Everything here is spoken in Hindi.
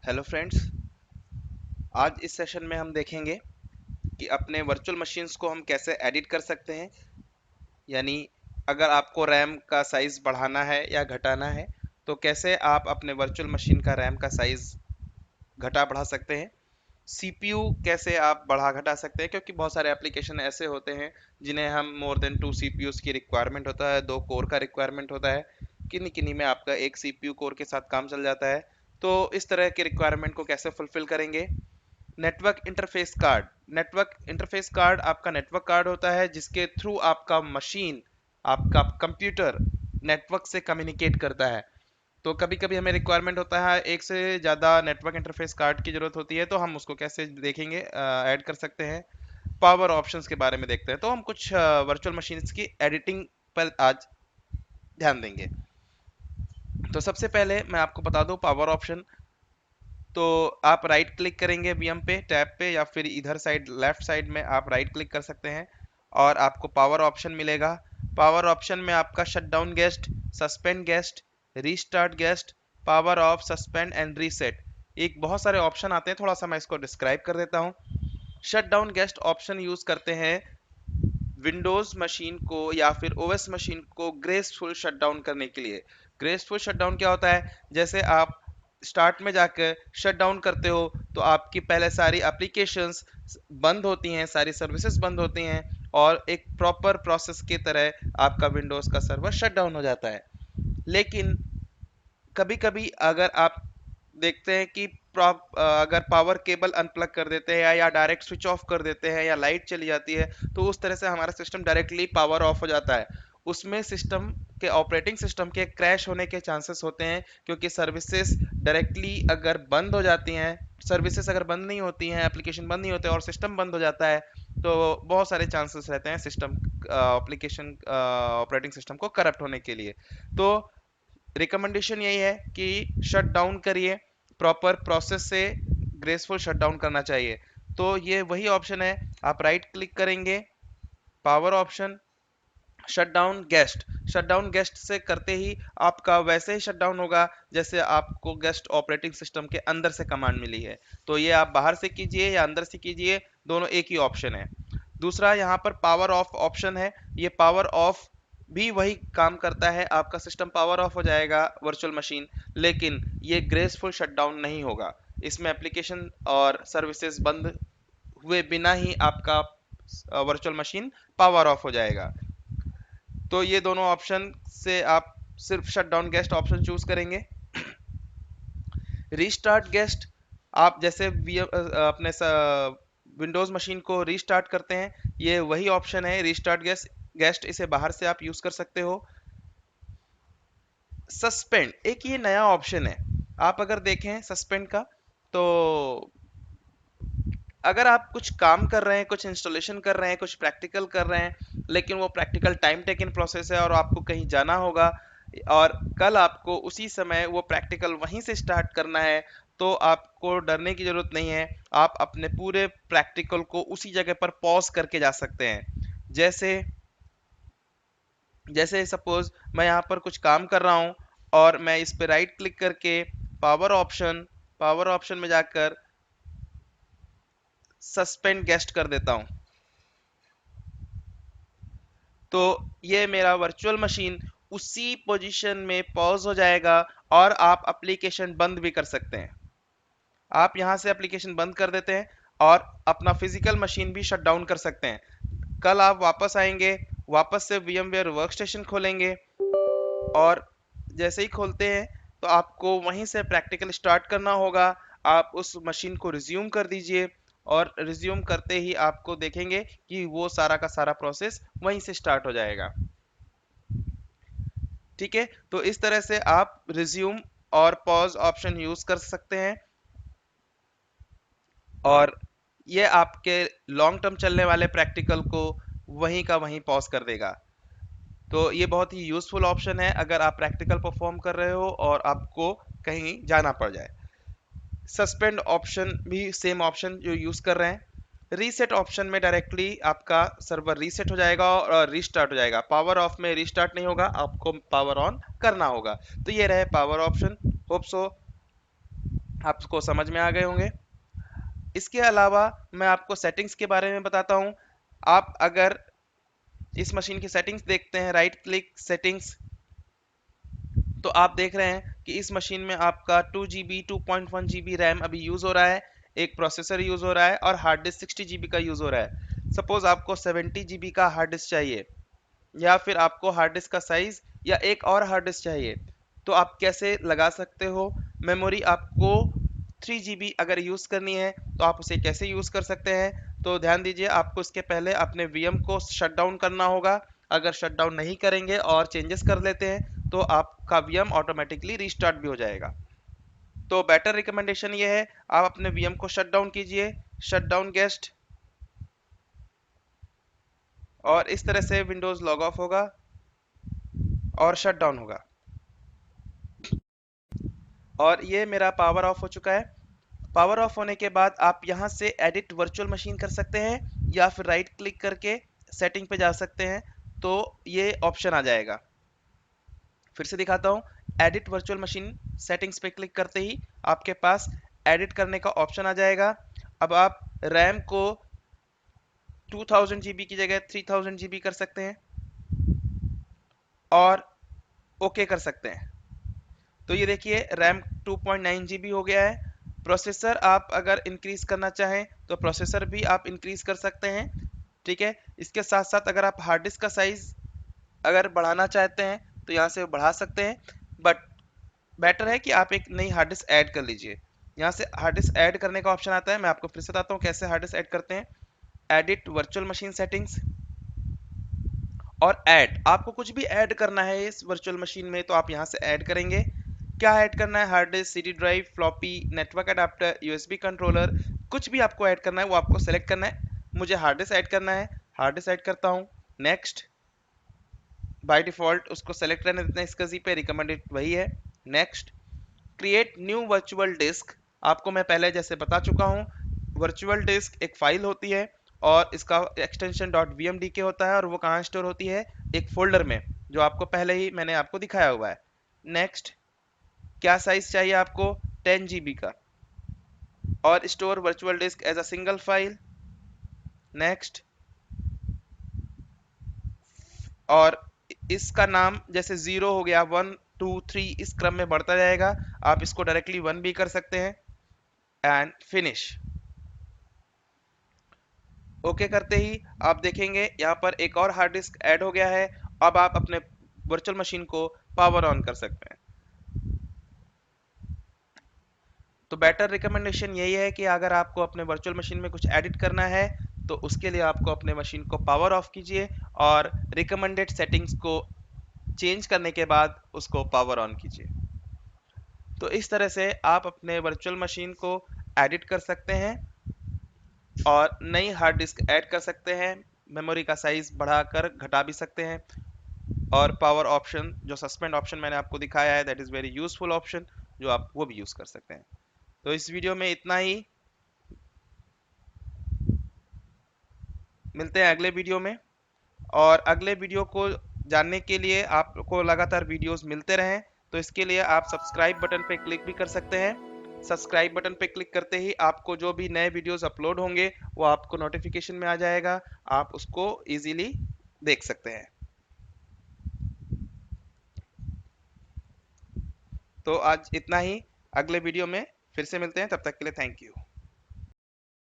हेलो फ्रेंड्स, आज इस सेशन में हम देखेंगे कि अपने वर्चुअल मशीन्स को हम कैसे एडिट कर सकते हैं। यानी अगर आपको रैम का साइज़ बढ़ाना है या घटाना है तो कैसे आप अपने वर्चुअल मशीन का रैम का साइज़ घटा बढ़ा सकते हैं। सीपीयू कैसे आप बढ़ा घटा सकते हैं, क्योंकि बहुत सारे एप्लीकेशन ऐसे होते हैं जिन्हें हम मोर देन 2 सीपीयूज की रिक्वायरमेंट होता है, 2 कोर का रिक्वायरमेंट होता है। किन्हीं किन्हीं में आपका एक सीपीयू कोर के साथ काम चल जाता है। तो इस तरह के रिक्वायरमेंट को कैसे फुलफिल करेंगे। नेटवर्क इंटरफेस कार्ड आपका नेटवर्क कार्ड होता है जिसके थ्रू आपका मशीन, आपका कंप्यूटर नेटवर्क से कम्युनिकेट करता है। तो कभी कभी हमें रिक्वायरमेंट होता है, एक से ज़्यादा नेटवर्क इंटरफेस कार्ड की ज़रूरत होती है, तो हम उसको कैसे देखेंगे, ऐड कर सकते हैं। पावर ऑप्शंस के बारे में देखते हैं, तो हम कुछ वर्चुअल मशीन्स की एडिटिंग पर आज ध्यान देंगे। तो सबसे पहले मैं आपको बता दूं पावर ऑप्शन। तो आप राइट क्लिक करेंगे वीएम पे, टैब पे, या फिर इधर साइड लेफ्ट साइड में आप राइट क्लिक कर सकते हैं और आपको पावर ऑप्शन मिलेगा। पावर ऑप्शन में आपका shut down guest, suspend guest, restart guest, power of, suspend and reset, एक बहुत सारे ऑप्शन आते हैं। थोड़ा सा मैं इसको डिस्क्राइब कर देता हूँ। Shut down guest option use करते हैं विंडोज मशीन को या फिर ओएस मशीन को ग्रेसफुल शटडाउन करने के लिए। ग्रेसफुल शटडाउन क्या होता है, जैसे आप स्टार्ट में जाकर शटडाउन करते हो तो आपकी पहले सारी एप्लीकेशंस बंद होती हैं, सारी सर्विसेज बंद होती हैं और एक प्रॉपर प्रोसेस की तरह आपका विंडोज का सर्वर शटडाउन हो जाता है। लेकिन कभी कभी अगर आप देखते हैं कि अगर पावर केबल अनप्लग कर देते हैं या डायरेक्ट स्विच ऑफ कर देते हैं या लाइट चली जाती है, तो उस तरह से हमारा सिस्टम डायरेक्टली पावर ऑफ हो जाता है। उसमें सिस्टम के, ऑपरेटिंग सिस्टम के क्रैश होने के चांसेस होते हैं, क्योंकि सर्विसेज डायरेक्टली अगर बंद हो जाती हैं, सर्विसेज अगर बंद नहीं होती हैं, एप्लीकेशन बंद नहीं होते और सिस्टम बंद हो जाता है, तो बहुत सारे चांसेस रहते हैं सिस्टम, एप्लीकेशन, ऑपरेटिंग सिस्टम को करप्ट होने के लिए। तो रिकमेंडेशन यही है कि शट डाउन करिए, प्रॉपर प्रोसेस से ग्रेसफुल शट डाउन करना चाहिए। तो ये वही ऑप्शन है, आप राइट क्लिक करेंगे, power option, shut down guest. Shut down guest से करते ही आपका वैसे ही शट डाउन होगा जैसे आपको गेस्ट ऑपरेटिंग सिस्टम के अंदर से कमांड मिली है। तो ये आप बाहर से कीजिए या अंदर से कीजिए, दोनों एक ही ऑप्शन है। दूसरा यहाँ पर पावर ऑफ ऑप्शन है। ये पावर ऑफ भी वही काम करता है, आपका सिस्टम पावर ऑफ हो जाएगा वर्चुअल मशीन, लेकिन ये ग्रेसफुल शटडाउन नहीं होगा। इसमें एप्लीकेशन और सर्विसेज बंद हुए बिना ही आपका वर्चुअल मशीन पावर ऑफ हो जाएगा। तो ये दोनों ऑप्शन से आप सिर्फ शटडाउन गेस्ट ऑप्शन चूज करेंगे। रीस्टार्ट गेस्ट, आप जैसे अपने विंडोज मशीन को रीस्टार्ट करते हैं, ये वही ऑप्शन है रीस्टार्ट गेस्ट। इसे बाहर से आप यूज कर सकते हो। सस्पेंड एक ये नया ऑप्शन है, आप अगर देखें सस्पेंड का, तो अगर आप कुछ काम कर रहे हैं, कुछ इंस्टॉलेशन कर रहे हैं, कुछ प्रैक्टिकल कर रहे हैं, लेकिन वो प्रैक्टिकल टाइम टेकिंग प्रोसेस है और आपको कहीं जाना होगा और कल आपको उसी समय वो प्रैक्टिकल वहीं से स्टार्ट करना है, तो आपको डरने की जरूरत नहीं है। आप अपने पूरे प्रैक्टिकल को उसी जगह पर पॉज करके जा सकते हैं। जैसे जैसे सपोज मैं यहाँ पर कुछ काम कर रहा हूँ और मैं इस पे राइट क्लिक करके पावर ऑप्शन में जाकर सस्पेंड गेस्ट कर देता हूँ, तो ये मेरा वर्चुअल मशीन उसी पोजीशन में पॉज हो जाएगा और आप एप्लीकेशन बंद भी कर सकते हैं। आप यहाँ से एप्लीकेशन बंद कर देते हैं और अपना फिजिकल मशीन भी शट डाउन कर सकते हैं। कल आप वापस आएंगे, वापस से VMware वर्कस्टेशन खोलेंगे और जैसे ही खोलते हैं तो आपको वहीं से प्रैक्टिकल स्टार्ट करना होगा। आप उस मशीन को रिज्यूम कर दीजिए और रिज्यूम करते ही आपको देखेंगे कि वो सारा का सारा प्रोसेस वहीं से स्टार्ट हो जाएगा। ठीक है, तो इस तरह से आप रिज्यूम और पॉज ऑप्शन यूज कर सकते हैं और ये आपके लॉन्ग टर्म चलने वाले प्रैक्टिकल को वहीं का वहीं पॉज कर देगा। तो ये बहुत ही यूजफुल ऑप्शन है अगर आप प्रैक्टिकल परफॉर्म कर रहे हो और आपको कहीं जाना पड़ जाए। सस्पेंड ऑप्शन भी सेम ऑप्शन जो यूज कर रहे हैं। रीसेट ऑप्शन में डायरेक्टली आपका सर्वर रीसेट हो जाएगा और रीस्टार्ट हो जाएगा। पावर ऑफ में रीस्टार्ट नहीं होगा, आपको पावर ऑन करना होगा। तो ये रहे पावर ऑप्शन। होप सो आपको समझ में आ गए होंगे। इसके अलावा मैं आपको सेटिंग्स के बारे में बताता हूँ। आप अगर इस मशीन की सेटिंग्स देखते हैं, राइट क्लिक सेटिंग्स, तो आप देख रहे हैं कि इस मशीन में आपका 2 GB 2.1 GB रैम अभी यूज हो रहा है, एक प्रोसेसर यूज हो रहा है और हार्ड डिस्क 60 GB का यूज हो रहा है। सपोज आपको 70 GB का हार्ड डिस्क चाहिए या फिर आपको हार्ड डिस्क का साइज या एक और हार्ड डिस्क चाहिए, तो आप कैसे लगा सकते हो। मेमोरी आपको 3 GB अगर यूज करनी है तो आप उसे कैसे यूज कर सकते हैं। तो ध्यान दीजिए, आपको इसके पहले अपने वीएम को शट डाउन करना होगा। अगर शट डाउन नहीं करेंगे और चेंजेस कर लेते हैं तो आपका वीएम ऑटोमेटिकली रीस्टार्ट भी हो जाएगा। तो बेटर रिकमेंडेशन ये है, आप अपने वीएम को शट डाउन कीजिए, शट डाउन गेस्ट, और इस तरह से विंडोज लॉग ऑफ होगा और शट डाउन होगा। और ये मेरा पावर ऑफ हो चुका है। पावर ऑफ होने के बाद आप यहाँ से एडिट वर्चुअल मशीन कर सकते हैं या फिर राइट क्लिक करके सेटिंग पे जा सकते हैं, तो ये ऑप्शन आ जाएगा। फिर से दिखाता हूँ, एडिट वर्चुअल मशीन सेटिंग्स पे क्लिक करते ही आपके पास एडिट करने का ऑप्शन आ जाएगा। अब आप रैम को 2000 GB की जगह 3000 GB कर सकते हैं और ओके कर सकते हैं। तो ये देखिए, रैम 2.9 GB हो गया है। प्रोसेसर आप अगर इंक्रीज करना चाहें तो प्रोसेसर भी आप इंक्रीज कर सकते हैं, ठीक है। इसके साथ साथ अगर आप हार्ड डिस्क का साइज अगर बढ़ाना चाहते हैं तो यहाँ से बढ़ा सकते हैं, बट बेटर है कि आप एक नई हार्ड डिस्क ऐड कर लीजिए। यहाँ से हार्ड डिस्क ऐड करने का ऑप्शन आता है, मैं आपको फिर से बताता हूँ कैसे हार्ड डिस्क ऐड करते हैं। एडिट वर्चुअल मशीन सेटिंग्स और ऐड, आपको कुछ भी ऐड करना है इस वर्चुअल मशीन में तो आप यहाँ से ऐड करेंगे। क्या ऐड करना है, hard disk, CD drive, floppy, network adapter, USB controller, कुछ भी आपको ऐड करना है वो आपको सेलेक्ट करना है। मुझे हार्ड डिस्क ऐड करना है, हार्ड डिस्क ऐड करता हूँ, नेक्स्ट। बाय डिफॉल्ट उसको सेलेक्ट रहने देते हैं, इसका जी पे रिकमेंडेड वही है, next. Create new virtual disc, आपको मैं पहले जैसे बता चुका हूँ, वर्चुअल डिस्क एक फाइल होती है और इसका एक्सटेंशन .vmdk होता है और वो कहाँ स्टोर होती है, एक फोल्डर में, जो आपको पहले ही मैंने आपको दिखाया हुआ है। नेक्स्ट, क्या साइज चाहिए आपको, 10 GB का, और store virtual disk as a single file, next. और इसका नाम जैसे 0 हो गया, 1 2 3 इस क्रम में बढ़ता जाएगा, आप इसको डायरेक्टली 1 भी कर सकते हैं, एंड फिनिश। ओके करते ही आप देखेंगे यहाँ पर एक और हार्ड डिस्क ऐड हो गया है। अब आप अपने वर्चुअल मशीन को पावर ऑन कर सकते हैं। तो बेटर रिकमेंडेशन यही है कि अगर आपको अपने वर्चुअल मशीन में कुछ एडिट करना है तो उसके लिए आपको अपने मशीन को पावर ऑफ कीजिए और रिकमेंडेड सेटिंग्स को चेंज करने के बाद उसको पावर ऑन कीजिए। तो इस तरह से आप अपने वर्चुअल मशीन को एडिट कर सकते हैं और नई हार्ड डिस्क ऐड कर सकते हैं, मेमोरी का साइज बढ़ाकर घटा भी सकते हैं, और पावर ऑप्शन जो सस्पेंड ऑप्शन मैंने आपको दिखाया है, that is very useful option, जो आप वो भी यूज़ कर सकते हैं। तो इस वीडियो में इतना ही, मिलते हैं अगले वीडियो में। और अगले वीडियो को जानने के लिए आपको लगातार वीडियोस मिलते रहें तो इसके लिए आप सब्सक्राइब बटन पे क्लिक भी कर सकते हैं। सब्सक्राइब बटन पे क्लिक करते ही आपको जो भी नए वीडियोस अपलोड होंगे वो आपको नोटिफिकेशन में आ जाएगा, आप उसको इजीली देख सकते हैं। तो आज इतना ही, अगले वीडियो में फिर से मिलते हैं, तब तक के लिए थैंक यू।